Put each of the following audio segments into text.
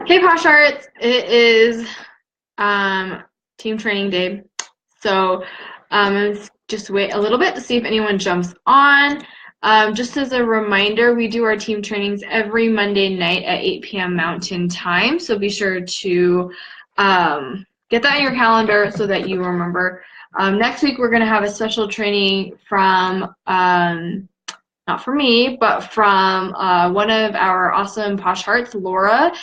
Okay, Posh Hearts, it is team training day. So let's just wait a little bit to see if anyone jumps on. Just as a reminder, we do our team trainings every Monday night at 8 p.m. Mountain Time. So be sure to get that in your calendar so that you remember. Next week, we're going to have a special training from not from me, but from one of our awesome Posh Hearts, Laura.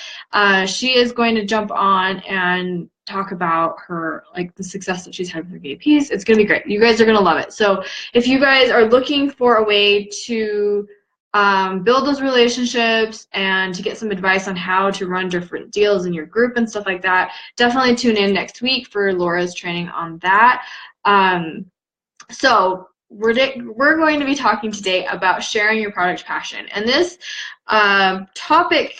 She is going to jump on and talk about her, like, the success that she's had with her VAPs. It's going to be great. You guys are going to love it. So if you guys are looking for a way to build those relationships and to get some advice on how to run different deals in your group and stuff like that, definitely tune in next week for Laura's training on that. So we're going to be talking today about sharing your product passion, and this topic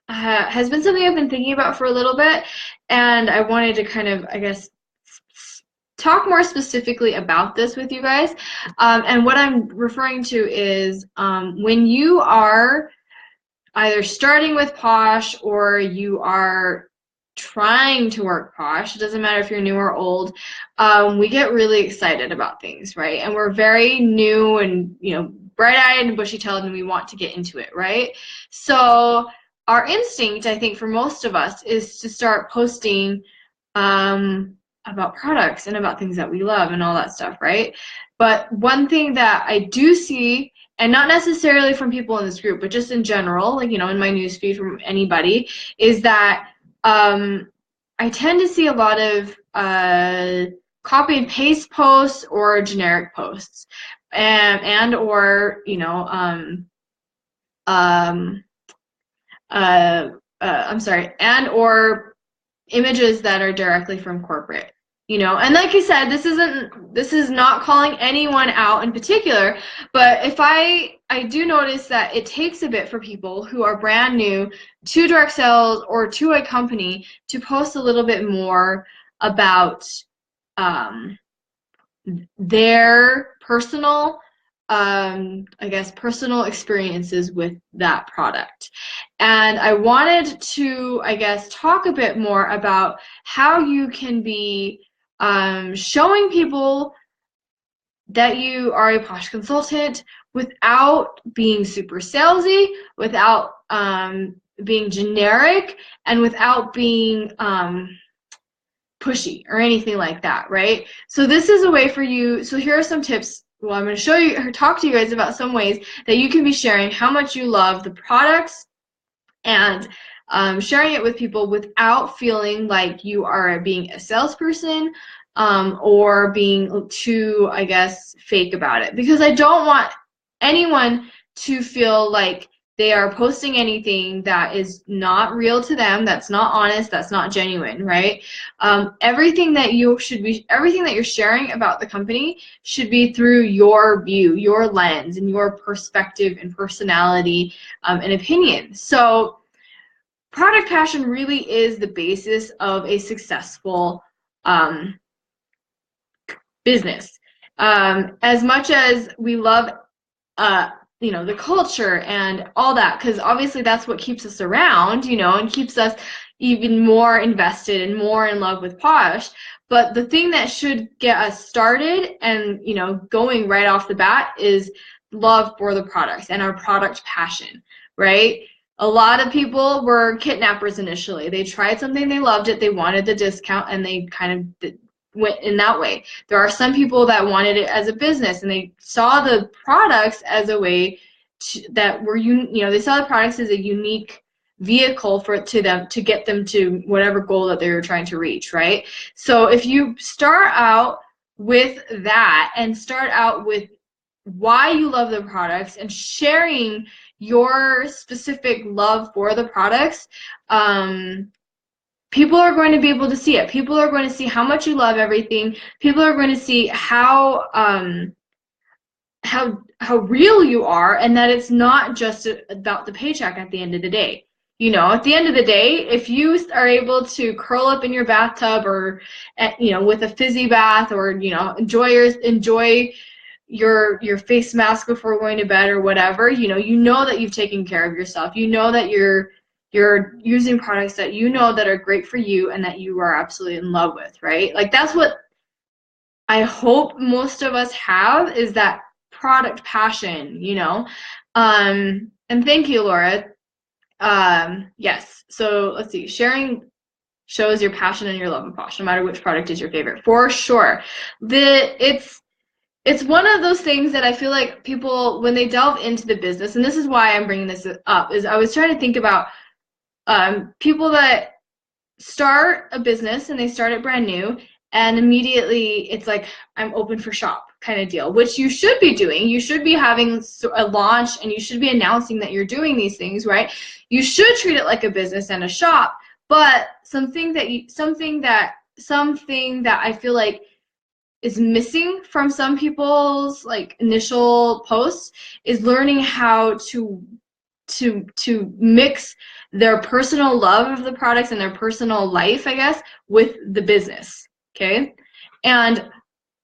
has been something I've been thinking about for a little bit, and I wanted to kind of, I guess, talk more specifically about this with you guys. And what I'm referring to is when you are either starting with Posh or you are trying to work Posh, it doesn't matter if you're new or old, we get really excited about things, right? And we're very new and, bright-eyed and bushy-tailed, and we want to get into it, right? So our instinct, I think, for most of us is to start posting about products and about things that we love and all that stuff, right? But one thing that I do see, and not necessarily from people in this group, but just in general, like, in my newsfeed from anybody, is that I tend to see a lot of copy and paste posts or generic posts, and or I'm sorry, and or images that are directly from corporate. And like I said, this is not calling anyone out in particular, but if I do notice that it takes a bit for people who are brand new to direct sales or to a company to post a little bit more about their personal, personal experiences with that product. And I wanted to, talk a bit more about how you can be showing people that you are a Posh consultant without being super salesy, without being generic, and without being pushy or anything like that, right? So this is a way for you. So here are some tips. Well, I'm going to show you or talk to you guys about some ways that you can be sharing how much you love the products and sharing it with people without feeling like you are being a salesperson or being too, fake about it. Because I don't want anyone to feel like they are posting anything that is not real to them, that's not honest, that's not genuine, right? Everything that you're sharing about the company should be through your view, your lens, and your perspective and personality and opinion. So product passion really is the basis of a successful business. As much as we love the culture and all that, because obviously that's what keeps us around, and keeps us even more invested and more in love with Posh. But the thing that should get us started and, going right off the bat is love for the products and our product passion, right? A lot of people were kidnappers initially. They tried something, they loved it, they wanted the discount, and they kind of went in that way. There are some people that wanted it as a business, and they saw the products as a way that were, they saw the products as a unique vehicle to get them to whatever goal that they were trying to reach, right? So if you start out with that and start out with why you love the products and sharing your specific love for the products, people are going to be able to see it. People are going to see how much you love everything. People are going to see how real you are, and that it's not just about the paycheck at the end of the day. At the end of the day, if you are able to curl up in your bathtub or, with a fizzy bath, or, enjoy your face mask before going to bed or whatever, you know that you've taken care of yourself. You know that you're you're using products that you know that are great for you and that you are absolutely in love with, right? Like that's what I hope most of us have, is that product passion, you know? And thank you, Laura. Yes, so let's see, sharing shows your passion and your love of Posh, no matter which product is your favorite, for sure. It's one of those things that I feel like people, when they delve into the business, and this is why I'm bringing this up, is I was trying to think about people that start a business and they start it brand new, and immediately it's like, I'm open for shop kind of deal, which you should be doing. You should be having a launch and you should be announcing that you're doing these things, right? You should treat it like a business and a shop, but something that I feel like is missing from some people's like initial posts is learning how to mix their personal love of the products and their personal life, I guess, with the business. Okay. And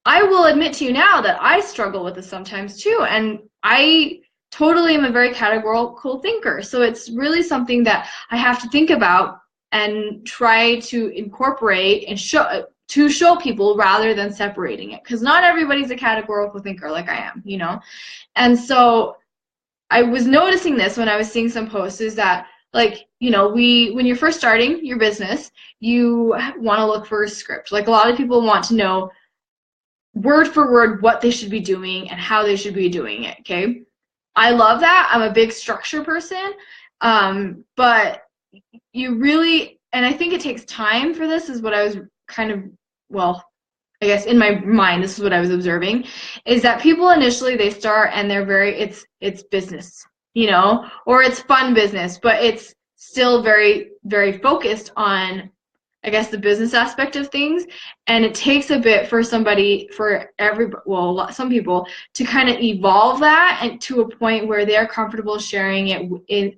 I will admit to you now that I struggle with this sometimes too. And I totally am a very categorical thinker. So it's really something that I have to think about and try to incorporate and show people rather than separating it. Because not everybody's a categorical thinker like I am, you know? And so I was noticing this when I was seeing some posts, is that, like, you know, when you're first starting your business, you want to look for a script. Like, a lot of people want to know word for word what they should be doing and how they should be doing it, okay? I love that. I'm a big structure person, but you really, and I think it takes time for this, is what I was kind of, well, I guess in my mind, this is what I was observing, is that people initially, they start and they're very, it's business, you know, or it's fun business, but it's still very, very focused on, I guess, the business aspect of things. And it takes a bit for some people to kind of evolve that and to a point where they're comfortable sharing it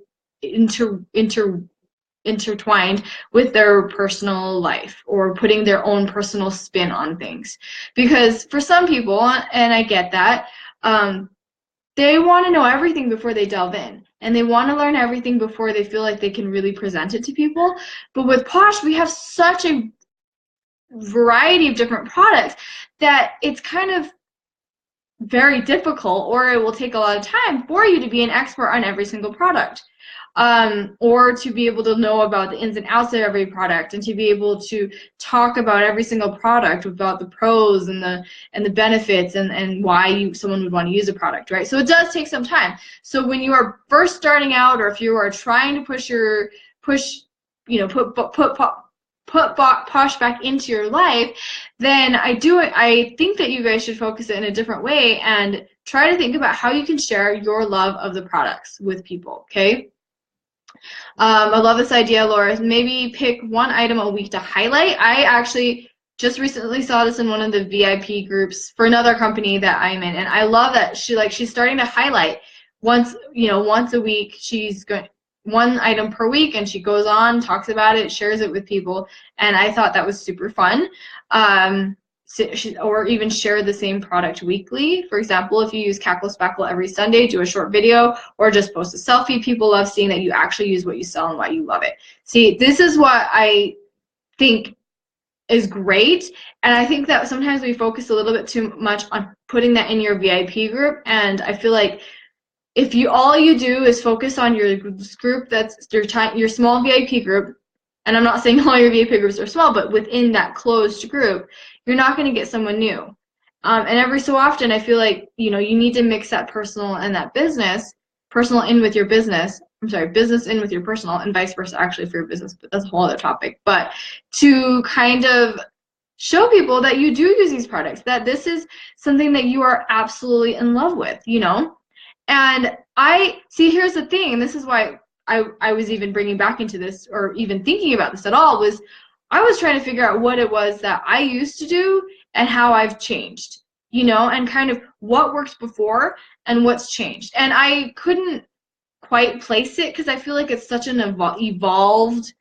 intertwined with their personal life, or putting their own personal spin on things. Because for some people, and I get that, they want to know everything before they delve in, and they want to learn everything before they feel like they can really present it to people. But with Posh, we have such a variety of different products that it's kind of very difficult, or it will take a lot of time for you to be an expert on every single product. Or to be able to know about the ins and outs of every product, and to be able to talk about every single product, about the pros and the benefits, and why someone would want to use a product, right? So it does take some time. So when you are first starting out, or if you are trying to put Posh back into your life, then I think that you guys should focus it in a different way and try to think about how you can share your love of the products with people, okay? I love this idea, Laura. Maybe pick one item a week to highlight. I actually just recently saw this in one of the VIP groups for another company that I'm in, and I love that she's starting to highlight once a week. She's going one item per week, and she goes on, talks about it, shares it with people, and I thought that was super fun. Or even share the same product weekly. For example, if you use Cackle Spackle every Sunday, do a short video, or just post a selfie. People love seeing that you actually use what you sell and why you love it. See, this is what I think is great, and I think that sometimes we focus a little bit too much on putting that in your VIP group, and I feel like if all you do is focus on your group, that's your small VIP group, and I'm not saying all your VIP groups are small, but within that closed group, you're not going to get someone new. And every so often, I feel like, you need to mix that personal and that business in with your business. I'm sorry, business in with your personal, and vice versa, actually, for your business, but that's a whole other topic. But to kind of show people that you do use these products, that this is something that you are absolutely in love with, And here's the thing, and this is why I was even bringing back into this, or even thinking about this at all, was I was trying to figure out what it was that I used to do and how I've changed, and kind of what worked before and what's changed. And I couldn't quite place it, because I feel like it's such an evolved,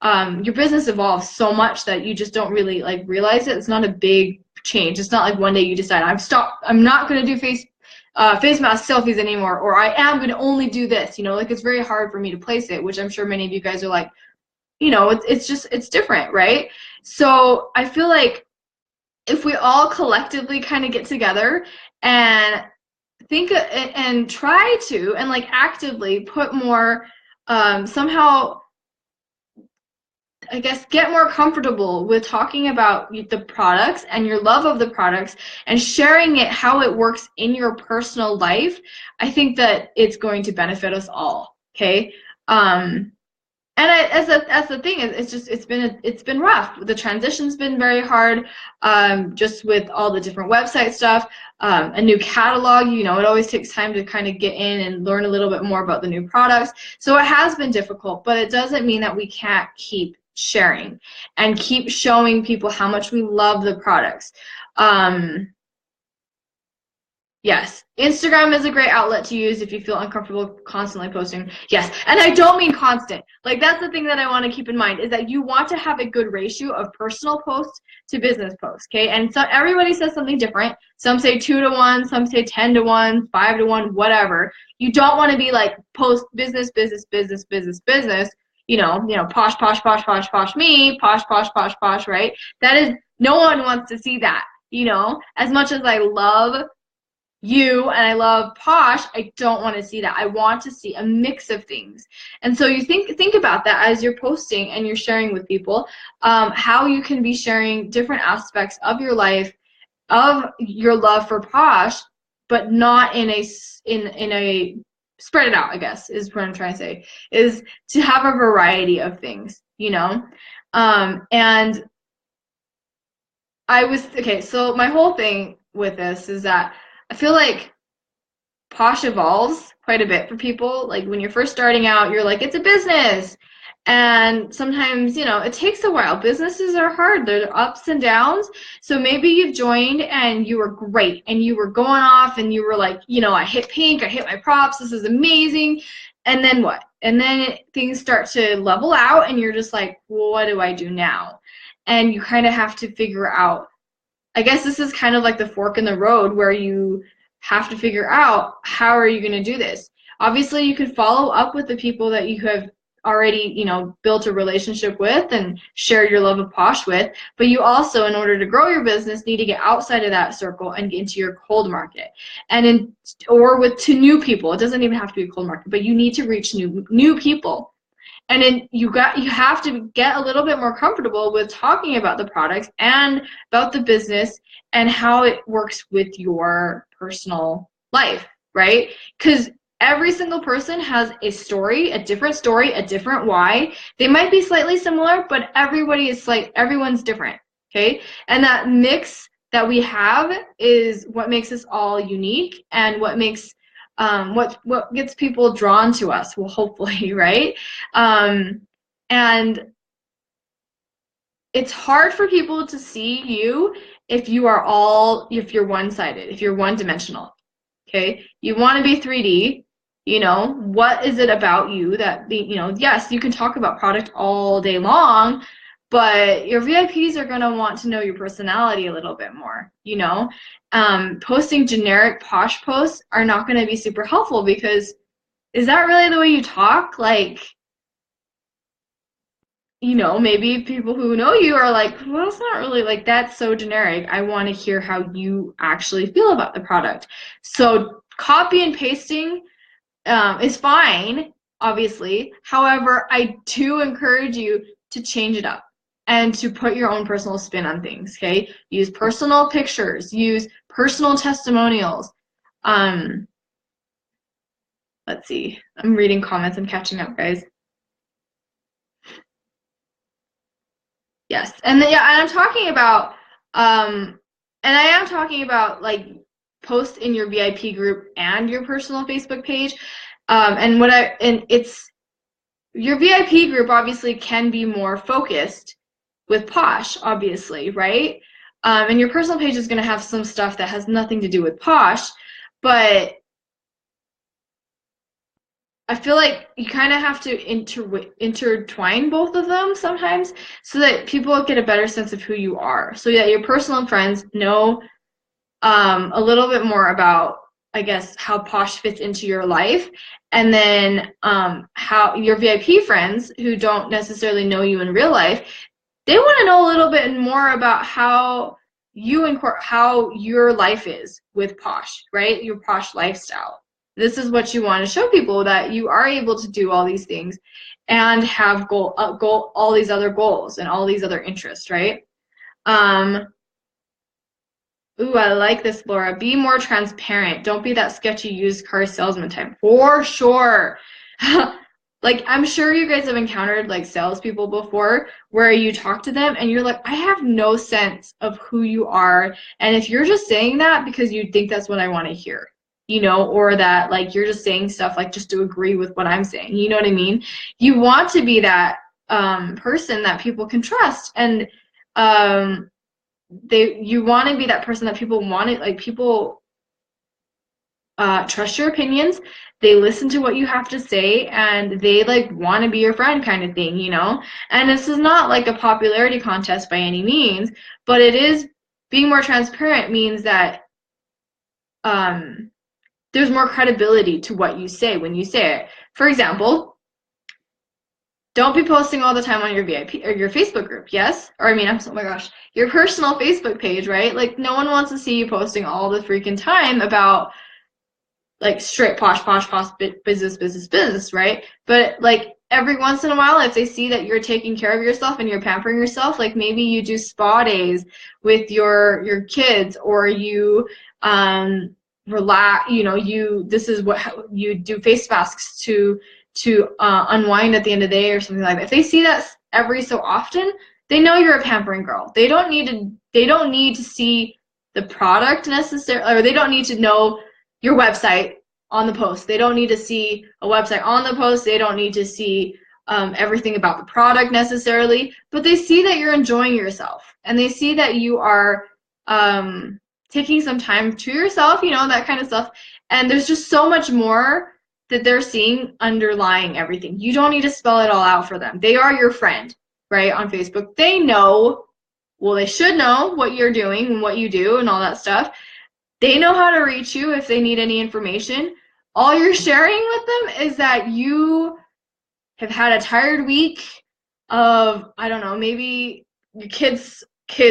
your business evolves so much that you just don't really realize it. It's not a big change. It's not like one day you decide, I'm not going to do face mask selfies anymore, or I am going to only do this, you know, like it's very hard for me to place it, which I'm sure many of you guys are like, you know, it's just, it's different, right? So I feel like if we all collectively kind of get together and think and try to, and like actively put more, somehow, I guess, get more comfortable with talking about the products and your love of the products and sharing it, how it works in your personal life, I think that it's going to benefit us all, okay? And as the thing is, it's been rough. The transition's been very hard, just with all the different website stuff. A new catalog, you know, it always takes time to kind of get in and learn a little bit more about the new products. So it has been difficult, but it doesn't mean that we can't keep sharing and keep showing people how much we love the products. Yes, Instagram is a great outlet to use if you feel uncomfortable constantly posting. Yes, and I don't mean constant. Like, that's the thing that I want to keep in mind, is that you want to have a good ratio of personal posts to business posts, okay? And so everybody says something different. Some say 2 to 1, some say 10 to 1, 5 to 1, whatever. You don't want to be like post business, business, business, business, business. You know, posh, posh, posh, posh, posh, me, posh, posh, posh, posh, right? That is, no one wants to see that, you know? As much as I love you and I love Posh, I don't want to see that. I want to see a mix of things. And so you think about that as you're posting and you're sharing with people, how you can be sharing different aspects of your life, of your love for Posh, but not in a spread it out, I guess, is what I'm trying to say, is to have a variety of things, you know? And okay, so my whole thing with this is that I feel like Posh evolves quite a bit for people. Like, when you're first starting out, you're like, it's a business. And sometimes, you know, it takes a while. Businesses are hard. There are ups and downs. So maybe you've joined and you were great and you were going off and you were like, you know, I hit pink, I hit my props, this is amazing. And then what? And then things start to level out and you're just like, well, what do I do now? And you kind of have to figure out, I guess this is kind of like the fork in the road where you have to figure out, how are you going to do this? Obviously, you could follow up with the people that you have already, you know, built a relationship with and shared your love of Posh with, but you also, in order to grow your business, need to get outside of that circle and get into your cold market, and to new people. It doesn't even have to be a cold market, but you need to reach new people. And then you have to get a little bit more comfortable with talking about the products and about the business and how it works with your personal life, right? Because every single person has a story, a different why. They might be slightly similar, but everyone's different, okay? And that mix that we have is what makes us all unique, and what makes what gets people drawn to us, well, hopefully, right? And it's hard for people to see you if you're one-sided, if you're one-dimensional, okay? You want to be 3D, you know, what is it about you that, you know, yes, you can talk about product all day long, but your VIPs are going to want to know your personality a little bit more, you know? Posting generic Posh posts are not going to be super helpful, because is that really the way you talk? Like, you know, maybe people who know you are like, well, it's not really, like, that's so generic. I want to hear how you actually feel about the product. So copy and pasting is fine, obviously. However, I do encourage you to change it up and to put your own personal spin on things, okay? Use personal pictures, use personal testimonials. Let's see. I'm reading comments. I'm catching up, guys. Yes, and then, yeah, and I'm talking about, and I am talking about, like, post in your VIP group and your personal Facebook page, and it's your VIP group obviously can be more focused with Posh, obviously, right? And your personal page is going to have some stuff that has nothing to do with Posh, but I feel like you kind of have to intertwine both of them sometimes, so that people get a better sense of who you are. So that your personal friends know a little bit more about, I guess, how Posh fits into your life, and then how your VIP friends who don't necessarily know you in real life, they want to know a little bit more about how how your life is with Posh, right? Your Posh lifestyle. This is what you want to show people, that you are able to do all these things and have all these other goals and all these other interests, right? Ooh, I like this, Laura. Be more transparent. Don't be that sketchy used car salesman type. For sure. Like, I'm sure you guys have encountered like salespeople before where you talk to them and you're like, I have no sense of who you are. And if you're just saying that because you think that's what I want to hear, you know, or that like you're just saying stuff like just to agree with what I'm saying, you know what I mean? You want to be that person that people can trust. And you want to be that person that people want it, like people trust your opinions, they listen to what you have to say, and they like want to be your friend kind of thing, you know. And this is not like a popularity contest by any means, but it is, being more transparent means that there's more credibility to what you say when you say it. For example, don't be posting all the time on your VIP or your Facebook group, yes? Or I mean, oh my gosh, your personal Facebook page, right? Like, no one wants to see you posting all the freaking time about like straight posh business, right? But like every once in a while, if they see that you're taking care of yourself and you're pampering yourself, like maybe you do spa days with your kids, or you relax, you know, this is what you do, face masks to unwind at the end of the day or something like that. If they see that every so often, they know you're a pampering girl. They don't need to see the product necessarily, or they don't need to know your website on the post. They don't need to see a website on the post. They don't need to see everything about the product necessarily, but they see that you're enjoying yourself, and they see that you are taking some time to yourself, you know, that kind of stuff. And there's just so much more that they're seeing underlying everything. You don't need to spell it all out for them. They are your friend, right, on Facebook. They know, well, they should know what you're doing and what you do and all that stuff. They know how to reach you if they need any information. All you're sharing with them is that you have had a tired week of, I don't know, maybe your kids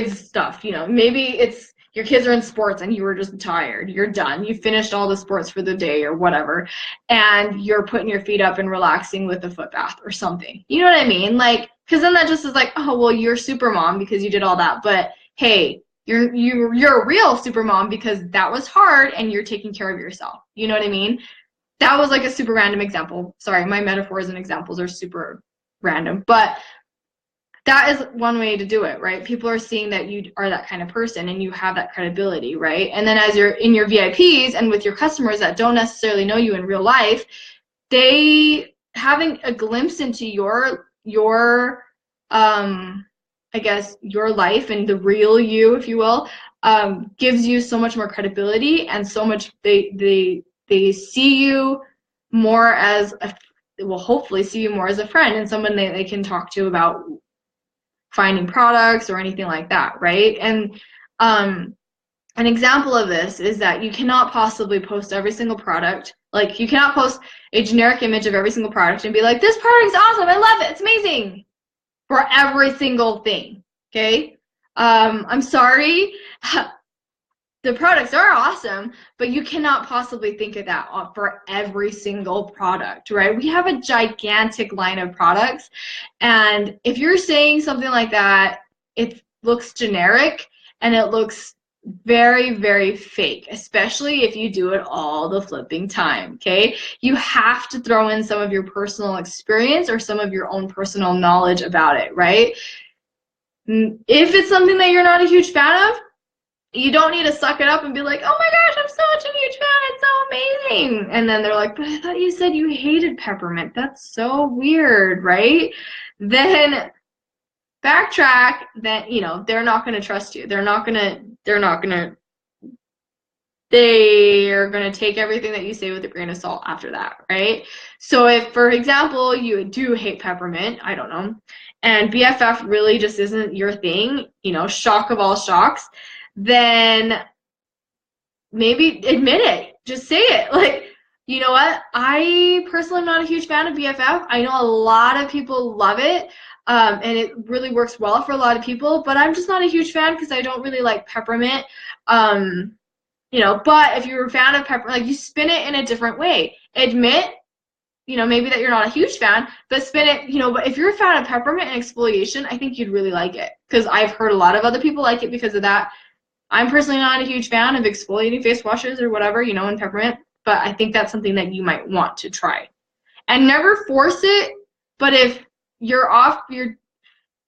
stuff, you know, maybe it's your kids are in sports and you were just tired. You're done. You finished all the sports for the day or whatever, and you're putting your feet up and relaxing with a foot bath or something. You know what I mean? Like, because then that just is like, oh, well, you're super mom because you did all that. But hey, you're a real super mom because that was hard and you're taking care of yourself. You know what I mean? That was like a super random example. Sorry, my metaphors and examples are super random, but that is one way to do it, right? People are seeing that you are that kind of person and you have that credibility, right? And then as you're in your VIPs and with your customers that don't necessarily know you in real life, they having a glimpse into your I guess your life and the real you, if you will, gives you so much more credibility, and so much they see you more as will hopefully see you more as a friend and someone they can talk to about finding products or anything like that, right? And an example of this is that you cannot possibly post every single product. Like, you cannot post a generic image of every single product and be like, this product is awesome, I love it, it's amazing, for every single thing, okay? I'm sorry. The products are awesome, but you cannot possibly think of that for every single product, right? We have a gigantic line of products, and if you're saying something like that, it looks generic and it looks very, very fake, especially if you do it all the flipping time, okay? You have to throw in some of your personal experience or some of your own personal knowledge about it, right? If it's something that you're not a huge fan of, you don't need to suck it up and be like, oh my gosh, I'm such a huge fan, it's so amazing. And then they're like, but I thought you said you hated peppermint. That's so weird, right? Then backtrack. That, you know, they're not going to trust you. They're going to take everything that you say with a grain of salt after that, right? So if, for example, you do hate peppermint, I don't know, and BFF really just isn't your thing, you know, shock of all shocks, then maybe admit it. Just say it. Like, you know what? I personally am not a huge fan of BFF. I know a lot of people love it, and it really works well for a lot of people, but I'm just not a huge fan because I don't really like peppermint. You know, but if you're a fan of pepper, like, you spin it in a different way. Admit, you know, maybe that you're not a huge fan, but spin it, you know, but if you're a fan of peppermint and exfoliation, I think you'd really like it, because I've heard a lot of other people like it because of that. I'm personally not a huge fan of exfoliating face washes or whatever, you know, in peppermint, but I think that's something that you might want to try. And never force it, but if you're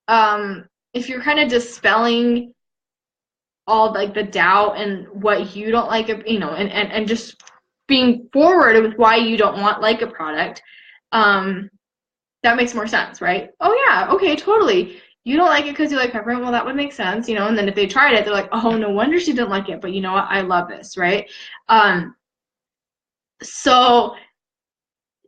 kind of dispelling all like the doubt and what you don't like, you know, and just being forward with why you don't like a product, that makes more sense, right? Oh yeah, okay, totally. You don't like it because you like peppermint. Well, that would make sense, you know. And then if they tried it, they're like, oh, no wonder she didn't like it. But you know what? I love this, right? So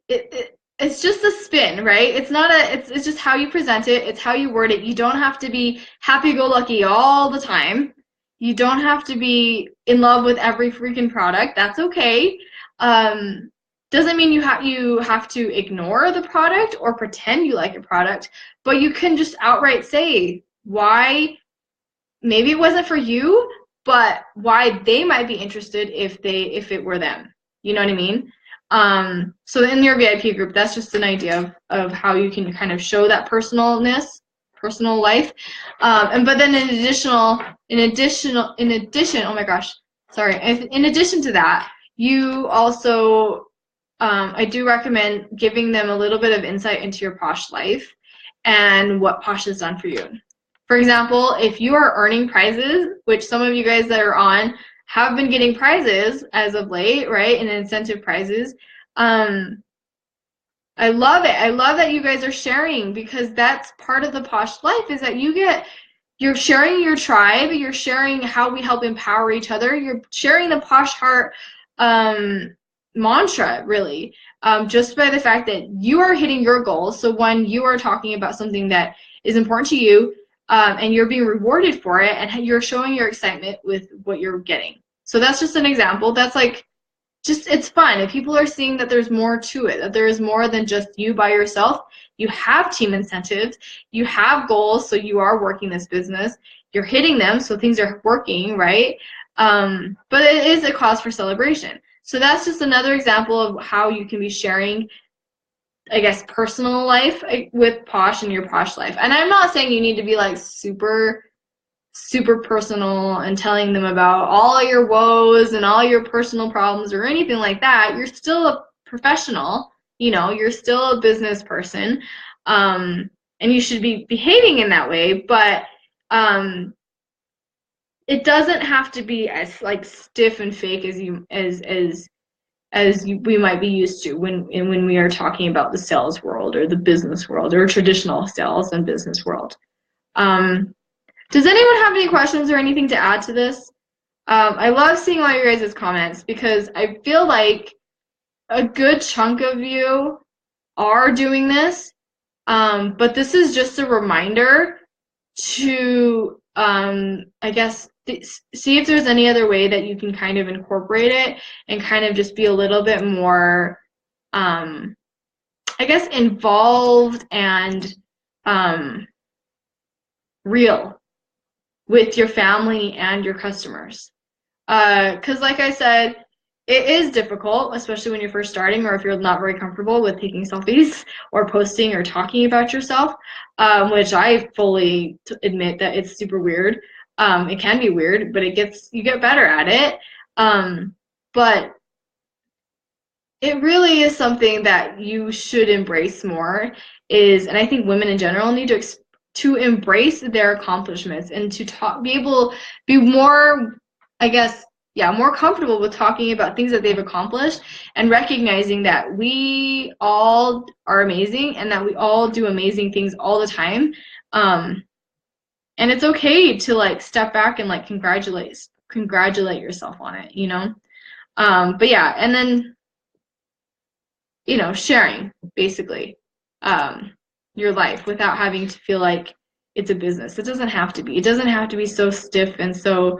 it's just a spin, right? It's not it's just how you present it. It's how you word it. You don't have to be happy-go-lucky all the time. You don't have to be in love with every freaking product. That's okay. Doesn't mean you have to ignore the product or pretend you like a product, but you can just outright say why maybe it wasn't for you, but why they might be interested if it were them. You know what I mean? So in your VIP group, that's just an idea of how you can kind of show that personal life. But then in addition, oh my gosh, sorry. In addition to that, you also, I do recommend giving them a little bit of insight into your Posh life and what Posh has done for you. For example, if you are earning prizes, which some of you guys that are on have been getting prizes as of late, right, and incentive prizes, I love it. I love that you guys are sharing, because that's part of the Posh life, is that you're sharing your tribe, you're sharing how we help empower each other, you're sharing the Posh Heart mantra, really, just by the fact that you are hitting your goals. So when you are talking about something that is important to you, and you're being rewarded for it, and you're showing your excitement with what you're getting. So that's just an example. That's like, it's fun. If people are seeing that there's more to it, that there is more than just you by yourself, you have team incentives, you have goals, so you are working this business, you're hitting them, so things are working, right? But it is a cause for celebration. So that's just another example of how you can be sharing, I guess, personal life with Posh and your Posh life. And I'm not saying you need to be like super personal and telling them about all your woes and all your personal problems or anything like that. You're still a professional, you know, you're still a business person, and you should be behaving in that way, but it doesn't have to be as like stiff and fake as we might be used to when we are talking about the sales world or the business world or traditional sales and business world. Does anyone have any questions or anything to add to this? I love seeing all your guys' comments, because I feel like a good chunk of you are doing this, but this is just a reminder to, I guess, see if there's any other way that you can kind of incorporate it and kind of just be a little bit more, I guess, involved and real with your family and your customers. Because like I said, it is difficult, especially when you're first starting, or if you're not very comfortable with taking selfies or posting or talking about yourself, which I fully admit that it's super weird. It can be weird, but you get better at it. But it really is something that you should embrace more, and I think women in general need to embrace their accomplishments and to be more, I guess, more comfortable with talking about things that they've accomplished, and recognizing that we all are amazing and that we all do amazing things all the time. And it's okay to like step back and like congratulate yourself on it, you know? But yeah, and then, you know, sharing basically your life without having to feel like it's a business. It doesn't have to be. It doesn't have to be so stiff and so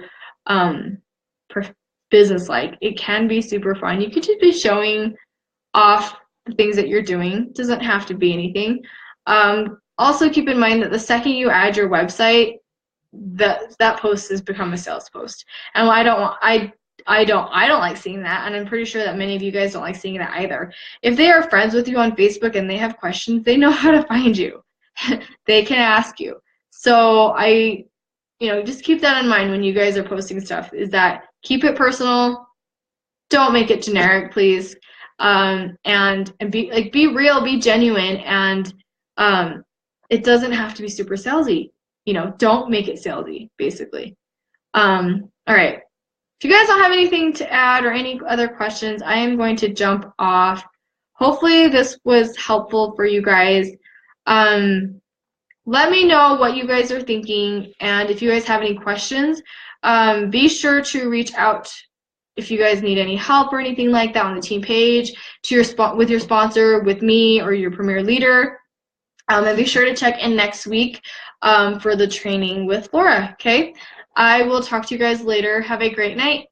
business-like. It can be super fun. You could just be showing off the things that you're doing. It doesn't have to be anything. Also keep in mind that the second you add your website, that post has become a sales post. And I don't like seeing that, and I'm pretty sure that many of you guys don't like seeing that either. If they are friends with you on Facebook and they have questions, they know how to find you. They can ask you. So just keep that in mind when you guys are posting stuff, is that keep it personal. Don't make it generic, please. And be real, be genuine, and it doesn't have to be super salesy. Don't make it salesy, basically. All right. If you guys don't have anything to add or any other questions, I am going to jump off. Hopefully this was helpful for you guys. Let me know what you guys are thinking, and if you guys have any questions, be sure to reach out if you guys need any help or anything like that on the team page, with your sponsor, with me, or your Premier Leader. And be sure to check in next week for the training with Laura, okay? I will talk to you guys later. Have a great night.